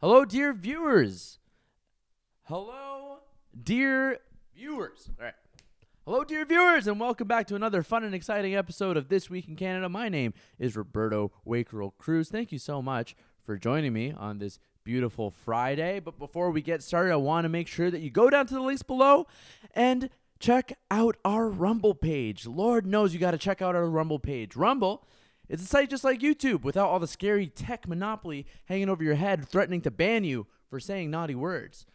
Hello, dear viewers. Hello, dear viewers. All right. Hello, dear viewers, and welcome back to another fun and exciting episode of This Week in Canada. My name is Roberto Wakerl Cruz. Thank you so much for joining me on this beautiful Friday. But before we get started, I want to make sure that you go down to the links below and check out our Rumble page. Lord knows you got to check out our Rumble page. Rumble is a site just like YouTube without all the scary tech monopoly hanging over your head threatening to ban you for saying naughty words.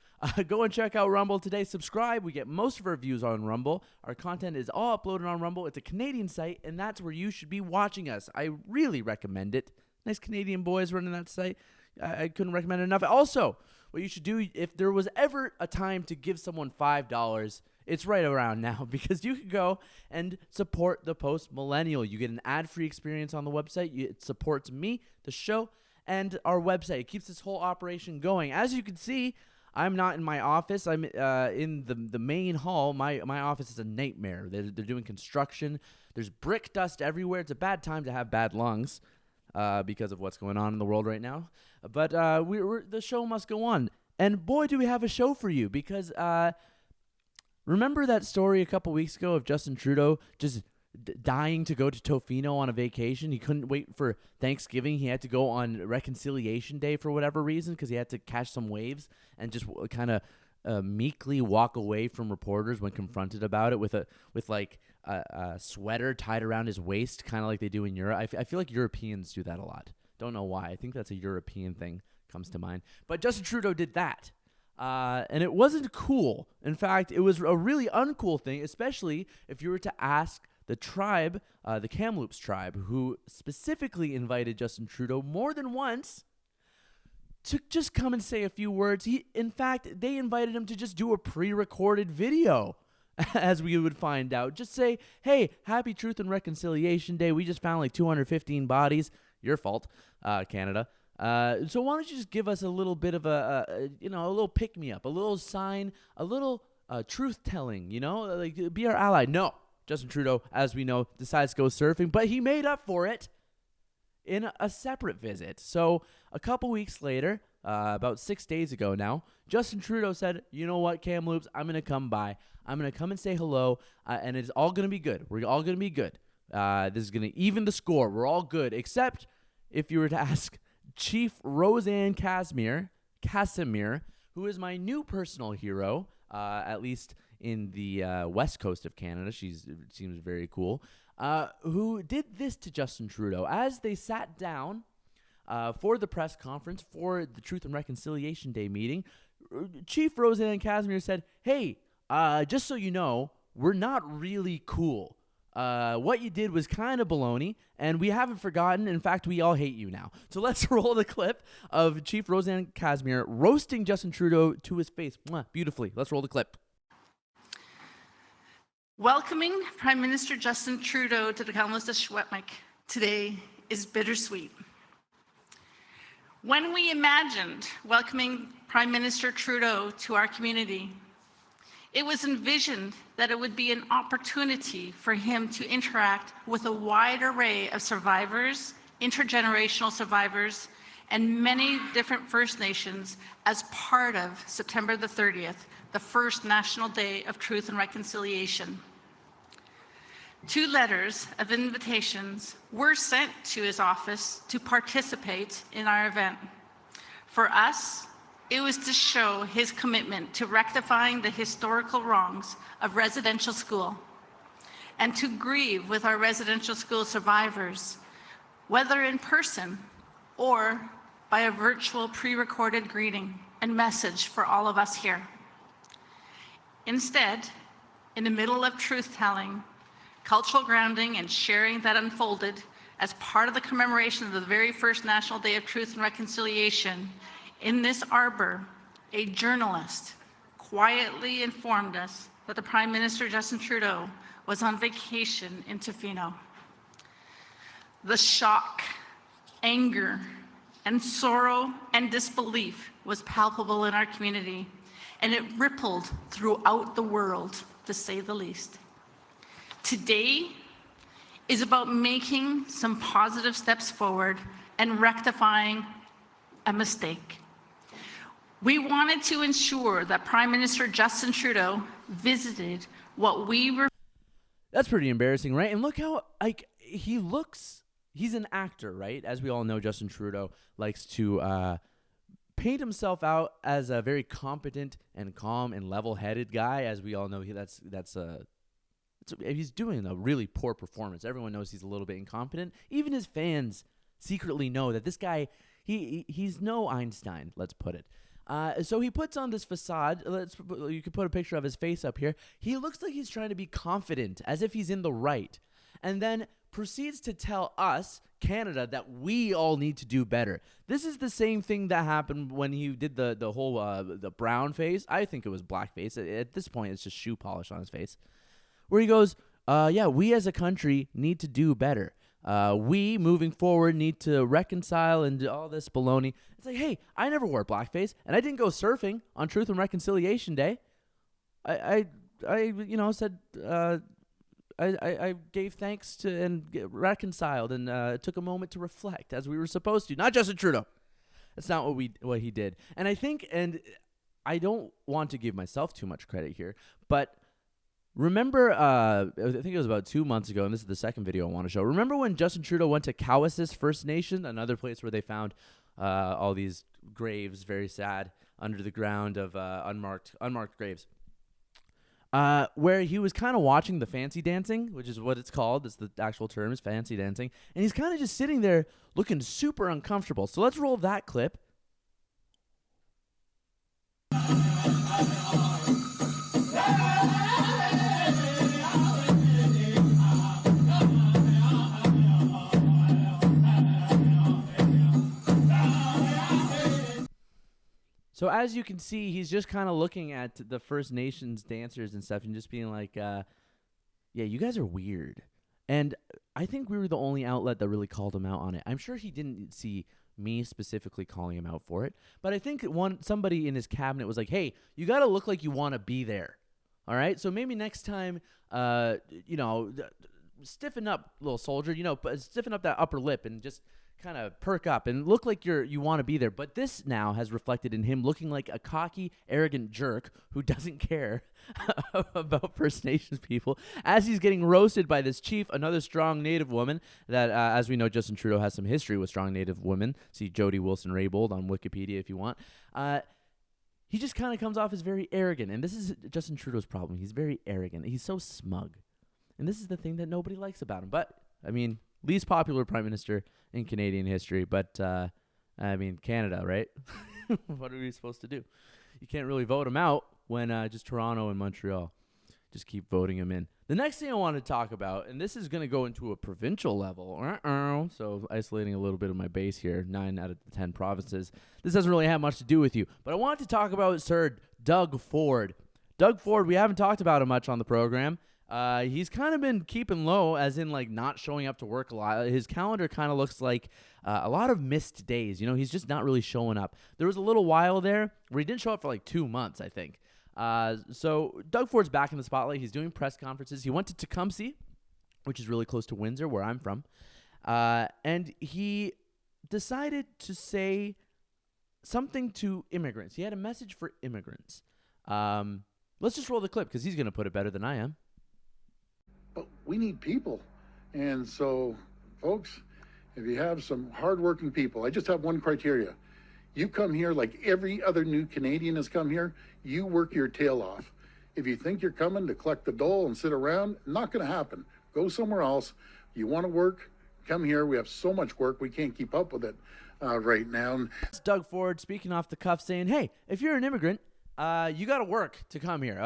Go and check out Rumble today. Subscribe. We get most of our views on Rumble. Our content is all uploaded on Rumble. It's a Canadian site, and that's where you should be watching us. I really recommend it. Nice Canadian boys running that site. I couldn't recommend it enough. Also, what you should do, if there was ever a time to give someone $5, it's right around now, because you can go and support the Post Millennial. You get an ad-free experience on the website. It supports me, the show, and our website. It keeps this whole operation going. As you can see, I'm not in my office. I'm in the main hall. My office is a nightmare. They're doing construction. There's brick dust everywhere. It's a bad time to have bad lungs because of what's going on in the world right now. But the show must go on. And boy, do we have a show for you, because remember that story a couple weeks ago of Justin Trudeau just dying to go to Tofino on a vacation? He couldn't wait for Thanksgiving. He had to go on Reconciliation Day for whatever reason, because he had to catch some waves, and just kind of meekly walk away from reporters when confronted about it with a sweater tied around his waist, kind of like they do in Europe. I feel like Europeans do that a lot. Don't know why. I think that's a European thing comes to mind. But Justin Trudeau did that. And it wasn't cool. In fact, it was a really uncool thing, especially if you were to ask the tribe, the Kamloops tribe, who specifically invited Justin Trudeau more than once to just come and say a few words. In fact, they invited him to just do a pre-recorded video, as we would find out. Just say, hey, happy Truth and Reconciliation Day. We just found like 215 bodies. Your fault, Canada. So why don't you just give us a little bit of a little pick-me-up, a little sign, a little truth-telling, like be our ally. No. Justin Trudeau, as we know, decides to go surfing, but he made up for it in a separate visit. So a couple weeks later, about 6 days ago now, Justin Trudeau said, you know what, Kamloops, I'm going to come by. I'm going to come and say hello, and it's all going to be good. We're all going to be good. This is going to even the score. We're all good, except if you were to ask Chief Casimir, who is my new personal hero, at least in the west coast of Canada. Seems very cool. Who did this to Justin Trudeau as they sat down for the press conference for the Truth and Reconciliation Day meeting. Chief Casimir said, hey, just so you know, we're not really cool. What you did was kind of baloney, and we haven't forgotten. In fact, we all hate you now. So let's roll the clip of Chief Casimir roasting Justin Trudeau to his face. Mwah, beautifully. Let's roll the clip. Welcoming Prime Minister Justin Trudeau to the Kamloops today is bittersweet. When we imagined welcoming Prime Minister Trudeau to our community, it was envisioned that it would be an opportunity for him to interact with a wide array of survivors, intergenerational survivors, and many different First Nations as part of September the 30th, the first National Day of Truth and Reconciliation. 2 letters of invitations were sent to his office to participate in our event. For us, it was to show his commitment to rectifying the historical wrongs of residential school and to grieve with our residential school survivors, whether in person or by a virtual pre-recorded greeting and message for all of us here. Instead, in the middle of truth-telling, cultural grounding, and sharing that unfolded as part of the commemoration of the very first National Day of Truth and Reconciliation, in this arbor, a journalist quietly informed us that the Prime Minister, Justin Trudeau, was on vacation in Tofino. The shock, anger, and sorrow and disbelief was palpable in our community, and it rippled throughout the world, to say the least. Today is about making some positive steps forward and rectifying a mistake. We wanted to ensure that Prime Minister Justin Trudeau visited what we were. That's pretty embarrassing, right? And look how, like, he looks. He's an actor, right? As we all know, Justin Trudeau likes to paint himself out as a very competent and calm and level-headed guy. As we all know, he's doing a really poor performance. Everyone knows he's a little bit incompetent. Even his fans secretly know that this guy, he's no Einstein, let's put it. So he puts on this facade. You could put a picture of his face up here. He looks like he's trying to be confident, as if he's in the right, and then proceeds to tell us, Canada, that we all need to do better. This is the same thing that happened when he did the whole the brown face. I think it was blackface. At this point, it's just shoe polish on his face, where he goes, yeah, we as a country need to do better. We, moving forward, need to reconcile and all this baloney. It's like, hey, I never wore blackface, and I didn't go surfing on Truth and Reconciliation Day. I said, I gave thanks to and reconciled and took a moment to reflect as we were supposed to. Not Justin Trudeau. That's not what he did. And I think, and I don't want to give myself too much credit here, but remember, I think it was about 2 months ago, and this is the second video I want to show. Remember when Justin Trudeau went to Kamloops First Nation, another place where they found all these graves, very sad, under the ground of unmarked graves, where he was kind of watching the fancy dancing, which is what it's called. It's the actual term, is fancy dancing. And he's kind of just sitting there looking super uncomfortable. So let's roll that clip. So as you can see, he's just kind of looking at the First Nations dancers and stuff and just being like, yeah, you guys are weird. And I think we were the only outlet that really called him out on it. I'm sure he didn't see me specifically calling him out for it. But I think somebody in his cabinet was like, hey, you got to look like you want to be there. All right? So maybe next time, stiffen up, little soldier, stiffen up that upper lip and just kind of perk up and look like you want to be there. But this now has reflected in him looking like a cocky, arrogant jerk who doesn't care about First Nations people as he's getting roasted by this chief, another strong Native woman that, as we know, Justin Trudeau has some history with strong Native women. See Jody Wilson-Raybould on Wikipedia if you want. He just kind of comes off as very arrogant, and this is Justin Trudeau's problem. He's very arrogant. He's so smug, and this is the thing that nobody likes about him. But, I mean, least popular prime minister in Canadian history, but Canada, right? What are we supposed to do? You can't really vote him out when just Toronto and Montreal just keep voting him in. The next thing I want to talk about, and this is going to go into a provincial level, so isolating a little bit of my base here, 9 out of the 10 provinces. This doesn't really have much to do with you, but I want to talk about Sir Doug Ford. Doug Ford, we haven't talked about him much on the program. He's kind of been keeping low, as in like not showing up to work a lot. His calendar kind of looks like a lot of missed days. He's just not really showing up. There was a little while there where he didn't show up for like 2 months, I think. So Doug Ford's back in the spotlight. He's doing press conferences. He went to Tecumseh, which is really close to Windsor, where I'm from. And he decided to say something to immigrants. He had a message for immigrants. Let's just roll the clip because he's going to put it better than I am. But we need people. And so, folks, if you have some hardworking people, I just have one criteria. You come here like every other new Canadian has come here, you work your tail off. If you think you're coming to collect the dole and sit around, not going to happen. Go somewhere else. You want to work, come here. We have so much work, we can't keep up with it right now. It's Doug Ford speaking off the cuff saying, hey, if you're an immigrant, you got to work to come here.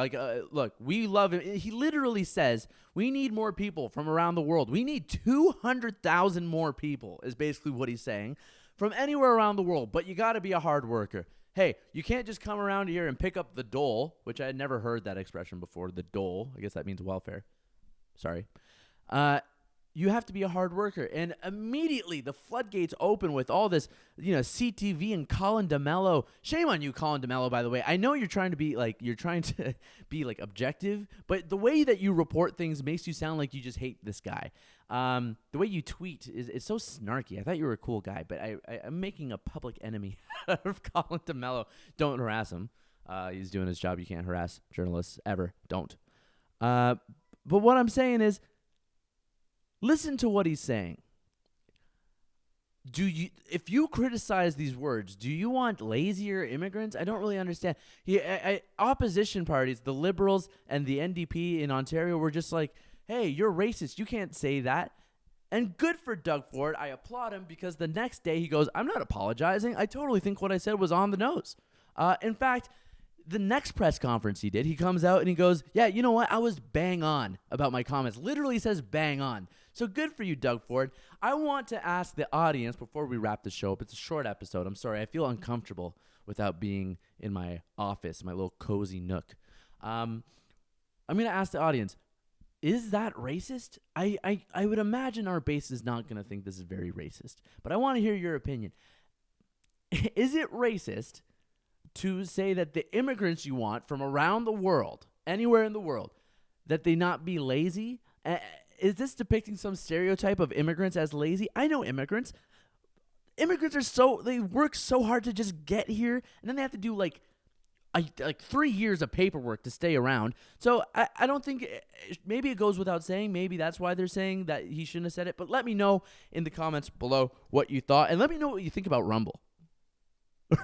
Look, we love him. He literally says we need more people from around the world. We need 200,000 more people is basically what he's saying from anywhere around the world. But you got to be a hard worker. Hey, you can't just come around here and pick up the dole, which I had never heard that expression before, the dole. I guess that means welfare. Sorry. you have to be a hard worker. And immediately the floodgates open with all this, CTV and Colin DeMello. Shame on you, Colin DeMello, by the way. I know you're trying to be objective, but the way that you report things makes you sound like you just hate this guy. The way you tweet is so snarky. I thought you were a cool guy, but I'm making a public enemy of Colin DeMello. Don't harass him. He's doing his job. You can't harass journalists ever. Don't. But what I'm saying is, listen to what he's saying. If you criticize these words, do you want lazier immigrants? I don't really understand. Opposition parties, the Liberals and the NDP in Ontario, were just like, hey, you're racist. You can't say that. And good for Doug Ford. I applaud him because the next day he goes, I'm not apologizing. I totally think what I said was on the nose. In fact, the next press conference he did, he comes out and he goes, yeah, you know what? I was bang on about my comments. Literally says bang on. So good for you, Doug Ford. I want to ask the audience before we wrap the show up. It's a short episode. I'm sorry. I feel uncomfortable without being in my office, my little cozy nook. I'm going to ask the audience, is that racist? I would imagine our base is not going to think this is very racist, but I want to hear your opinion. Is it racist to say that the immigrants you want from around the world, anywhere in the world, that they not be lazy? Is this depicting some stereotype of immigrants as lazy? I know immigrants. Immigrants they work so hard to just get here, and then they have to do like 3 years of paperwork to stay around. So I don't think, maybe it goes without saying. Maybe that's why they're saying that he shouldn't have said it. But let me know in the comments below what you thought, and let me know what you think about Rumble.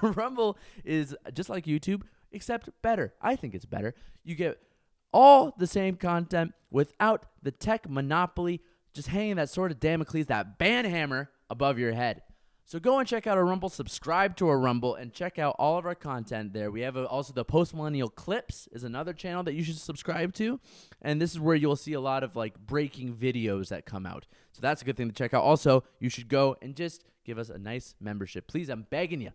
Rumble is just like YouTube, except better. I think it's better. You get all the same content without the tech monopoly just hanging that sword of Damocles, that ban hammer above your head. So go and check out our Rumble, subscribe to our Rumble, and check out all of our content there. We have also the Post Millennial Clips is another channel that you should subscribe to. And this is where you'll see a lot of breaking videos that come out. So that's a good thing to check out. Also, you should go and just give us a nice membership. Please, I'm begging you.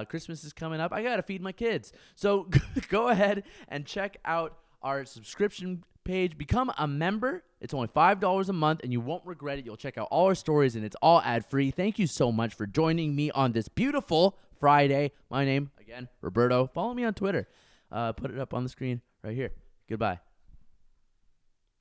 Christmas is coming up. I got to feed my kids. So go ahead and check out our subscription page. Become a member. It's only $5 a month, and you won't regret it. You'll check out all our stories, and it's all ad-free. Thank you so much for joining me on this beautiful Friday. My name, again, Roberto. Follow me on Twitter. Put it up on the screen right here. Goodbye.